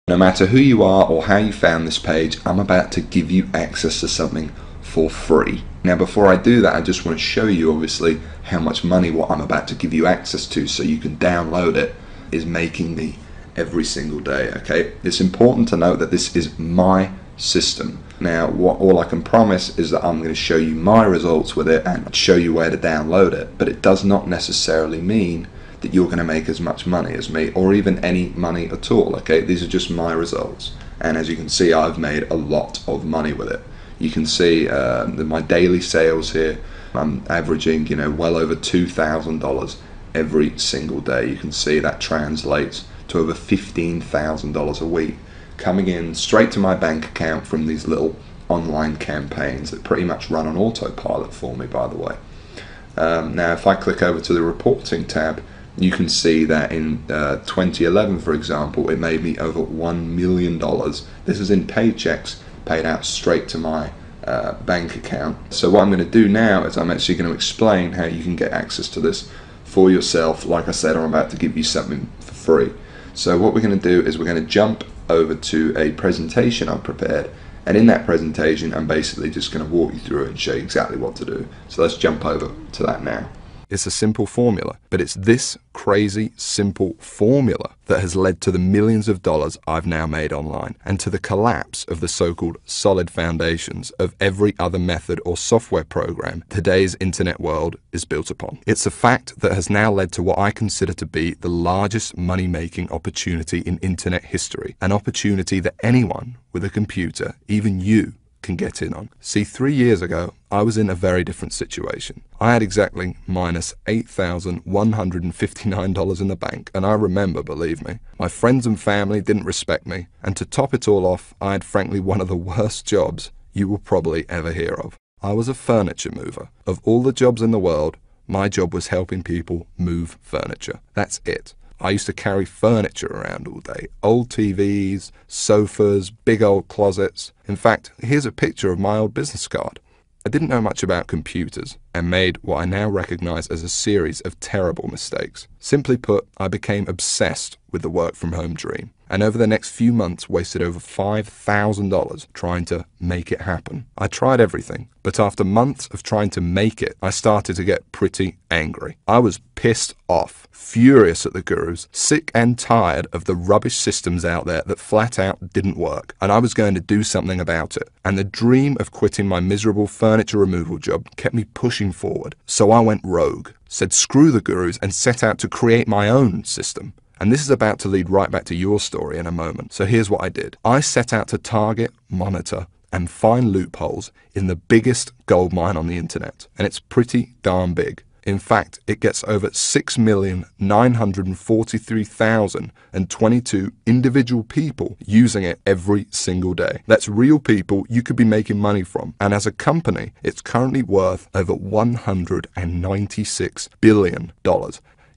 No matter who you are or how you found this page, I'm about to give you access to something for free. Now before I do that, I just want to show you obviously how much money what I'm about to give you access to so you can download it is making me every single day. Okay, it's important to note that this is my system. Now all I can promise is that I'm going to show you my results with it and show you where to download it, but it does not necessarily mean that you're going to make as much money as me or even any money at all. Okay, these are just my results, and as you can see, I've made a lot of money with it. You can see my daily sales here. I'm averaging well over $2,000 every single day. You can see that translates to over $15,000 a week coming in straight to my bank account from these little online campaigns that pretty much run on autopilot for me, by the way. Now if I click over to the reporting tab, you can see that in 2011, for example, it made me over $1 million. This is in paychecks paid out straight to my bank account. So what I'm going to do now is I'm actually going to explain how you can get access to this for yourself. Like I said, I'm about to give you something for free. So what we're going to do is we're going to jump over to a presentation I've prepared, and in that presentation I'm basically just going to walk you through it and show you exactly what to do. So let's jump over to that now. It's a simple formula, but it's this crazy simple formula that has led to the millions of dollars I've now made online and to the collapse of the so-called solid foundations of every other method or software program today's internet world is built upon. It's a fact that has now led to what I consider to be the largest money-making opportunity in internet history, an opportunity that anyone with a computer, even you, can get in on. See, 3 years ago, I was in a very different situation. I had exactly minus $8,159 in the bank, and I remember, believe me, my friends and family didn't respect me, and to top it all off, I had frankly one of the worst jobs you will probably ever hear of. I was a furniture mover. Of all the jobs in the world, my job was helping people move furniture. That's it. I used to carry furniture around all day. Old TVs, sofas, big old closets. In fact, here's a picture of my old business card. I didn't know much about computers and made what I now recognize as a series of terrible mistakes. Simply put, I became obsessed with the work from home dream, and over the next few months wasted over $5,000 trying to make it happen. I tried everything, but after months of trying to make it, I started to get pretty angry. I was pissed off, furious at the gurus, sick and tired of the rubbish systems out there that flat out didn't work, and I was going to do something about it. And the dream of quitting my miserable furniture removal job kept me pushing forward. So I went rogue, said screw the gurus, and set out to create my own system. And this is about to lead right back to your story in a moment. So here's what I did. I set out to target, monitor, and find loopholes in the biggest goldmine on the internet. And it's pretty darn big. In fact, it gets over 6,943,022 individual people using it every single day. That's real people you could be making money from. And as a company, it's currently worth over $196 billion.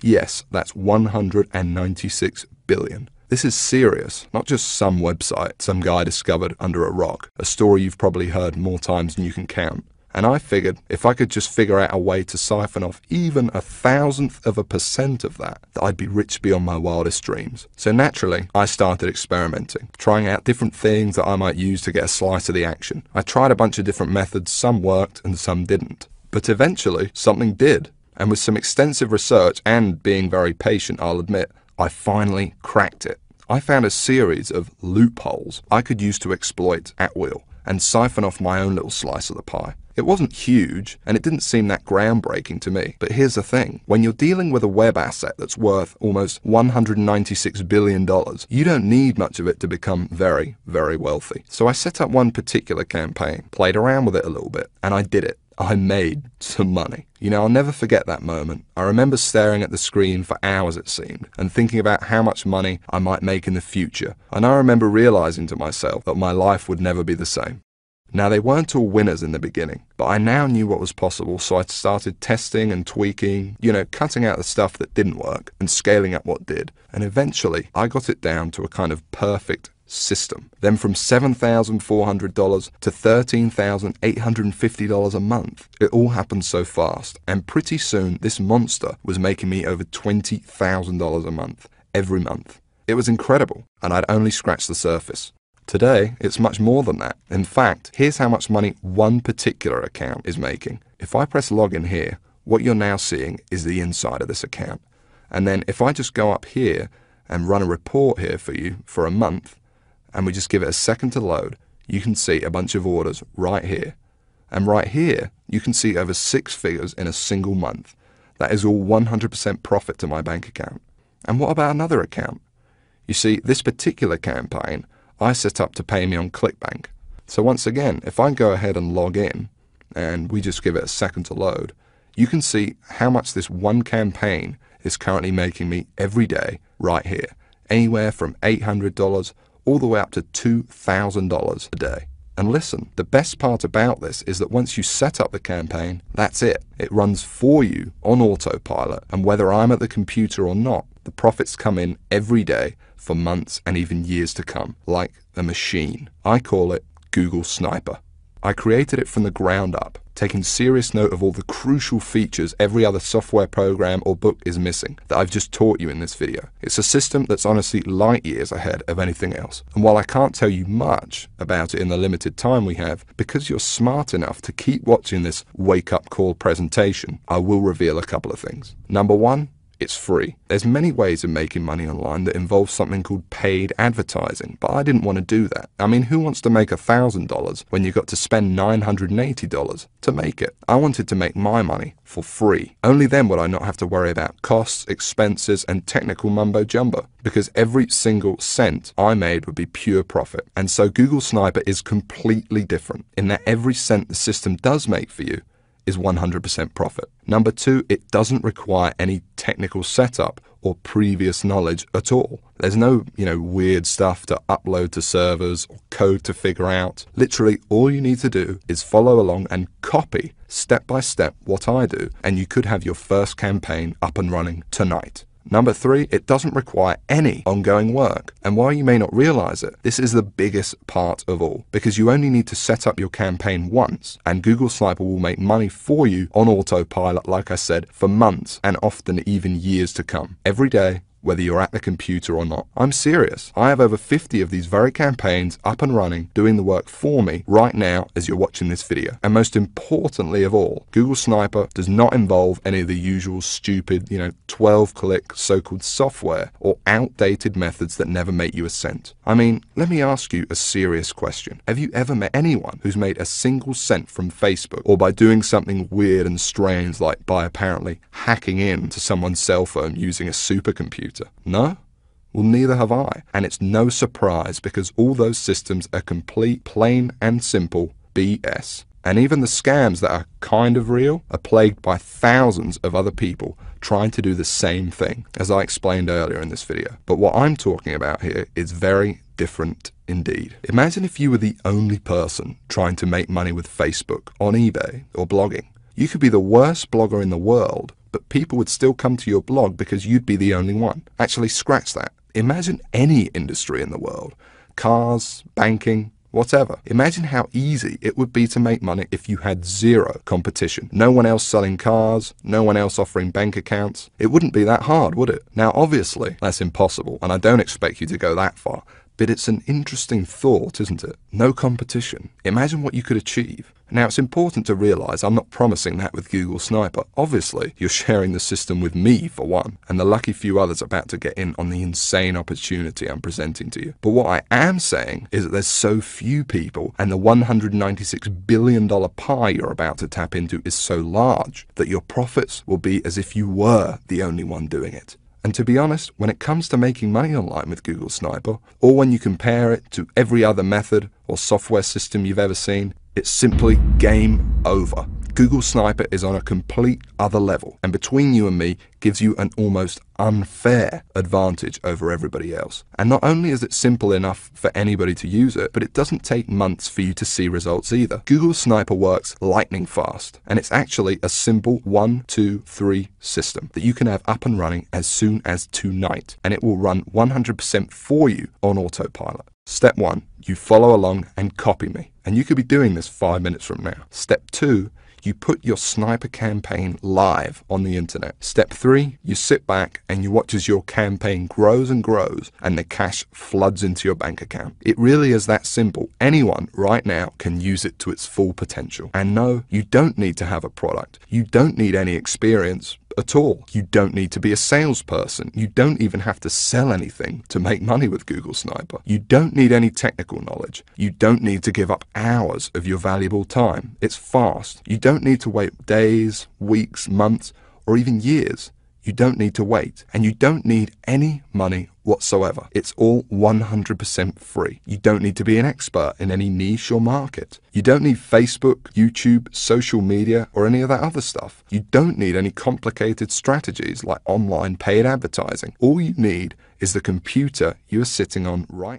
Yes, that's 196 billion. This is serious, not just some website some guy discovered under a rock, a story you've probably heard more times than you can count. And I figured if I could just figure out a way to siphon off even 1,000% of that, I'd be rich beyond my wildest dreams. So naturally, I started experimenting, trying out different things that I might use to get a slice of the action. I tried a bunch of different methods, some worked and some didn't. But eventually, something did. And with some extensive research and being very patient, I'll admit, I finally cracked it. I found a series of loopholes I could use to exploit at will and siphon off my own little slice of the pie. It wasn't huge, and it didn't seem that groundbreaking to me. But here's the thing. When you're dealing with a web asset that's worth almost $196 billion, you don't need much of it to become very, very wealthy. So I set up one particular campaign, played around with it a little bit, and I did it. I made some money. I'll never forget that moment. I remember staring at the screen for hours, it seemed, and thinking about how much money I might make in the future. And I remember realizing to myself that my life would never be the same. Now, they weren't all winners in the beginning, but I now knew what was possible, so I started testing and tweaking, cutting out the stuff that didn't work and scaling up what did. And eventually, I got it down to a kind of perfect system. Then from $7,400 to $13,850 a month. It all happened so fast, and pretty soon this monster was making me over $20,000 a month, every month. It was incredible, and I'd only scratched the surface. Today, it's much more than that. In fact, here's how much money one particular account is making. If I press login here, what you're now seeing is the inside of this account. And then if I just go up here and run a report here for you for a month, and we just give it a second to load, you can see a bunch of orders right here. And right here, you can see over 6 figures in a single month. That is all 100% profit to my bank account. And what about another account? You see, this particular campaign I set up to pay me on ClickBank. So once again, if I go ahead and log in, and we just give it a second to load, you can see how much this one campaign is currently making me every day right here. Anywhere from $800 all the way up to $2,000 a day. And listen, the best part about this is that once you set up the campaign, that's it. It runs for you on autopilot, and whether I'm at the computer or not, the profits come in every day for months and even years to come, like a machine. I call it Google Sniper. I created it from the ground up, taking serious note of all the crucial features every other software program or book is missing that I've just taught you in this video. It's a system that's honestly light years ahead of anything else. And while I can't tell you much about it in the limited time we have, because you're smart enough to keep watching this wake-up call presentation, I will reveal a couple of things. Number one, it's free. There's many ways of making money online that involve something called paid advertising, but I didn't want to do that. I mean, who wants to make $1,000 when you got to spend $980 to make it? I wanted to make my money for free. Only then would I not have to worry about costs, expenses, and technical mumbo jumbo, because every single cent I made would be pure profit. And so Google Sniper is completely different in that every cent the system does make for you is 100% profit. Number two, it doesn't require any technical setup or previous knowledge at all. There's no, weird stuff to upload to servers or code to figure out. Literally, all you need to do is follow along and copy step by step what I do, and you could have your first campaign up and running tonight. Number three, it doesn't require any ongoing work. And while you may not realize it, this is the biggest part of all, because you only need to set up your campaign once, and Google Sniper will make money for you on autopilot, like I said, for months and often even years to come. Every day, whether you're at the computer or not. I'm serious. I have over 50 of these very campaigns up and running, doing the work for me right now as you're watching this video. And most importantly of all, Google Sniper does not involve any of the usual stupid, 12-click so-called software or outdated methods that never make you a cent. I mean, let me ask you a serious question. Have you ever met anyone who's made a single cent from Facebook, or by doing something weird and strange like by apparently hacking into someone's cell phone using a supercomputer? No? Well, neither have I. And it's no surprise, because all those systems are complete, plain and simple BS. And even the scams that are kind of real are plagued by thousands of other people trying to do the same thing, as I explained earlier in this video. But what I'm talking about here is very different indeed. Imagine if you were the only person trying to make money with Facebook, on eBay, or blogging. You could be the worst blogger in the world, but people would still come to your blog because you'd be the only one. Actually, scratch that. Imagine any industry in the world. Cars, banking, whatever. Imagine how easy it would be to make money if you had zero competition. No one else selling cars, no one else offering bank accounts. It wouldn't be that hard, would it? Now, obviously, that's impossible, and I don't expect you to go that far. But it's an interesting thought, isn't it? No competition. Imagine what you could achieve. Now, it's important to realize I'm not promising that with Google Sniper. Obviously, you're sharing the system with me, for one, and the lucky few others about to get in on the insane opportunity I'm presenting to you. But what I am saying is that there's so few people, and the $196 billion pie you're about to tap into is so large, that your profits will be as if you were the only one doing it. And to be honest, when it comes to making money online with Google Sniper, or when you compare it to every other method or software system you've ever seen, it's simply game over. Google Sniper is on a complete other level, and between you and me gives you an almost unfair advantage over everybody else. And not only is it simple enough for anybody to use it, but it doesn't take months for you to see results either. Google Sniper works lightning fast, and it's actually a simple 1, 2, 3 system that you can have up and running as soon as tonight, and it will run 100% for you on autopilot. Step 1, you follow along and copy me, and you could be doing this 5 minutes from now. Step 2, You put your sniper campaign live on the internet. Step 3, you sit back and you watch as your campaign grows and grows and the cash floods into your bank account. It really is that simple. Anyone right now can use it to its full potential. And no, you don't need to have a product. You don't need any experience at all. You don't need to be a salesperson. You don't even have to sell anything to make money with Google Sniper. You don't need any technical knowledge. You don't need to give up hours of your valuable time. It's fast. You don't need to wait days, weeks, months, or even years. You don't need to wait, and you don't need any money whatsoever. It's all 100% free. You don't need to be an expert in any niche or market. You don't need Facebook, YouTube, social media, or any of that other stuff. You don't need any complicated strategies like online paid advertising. All you need is the computer you are sitting on right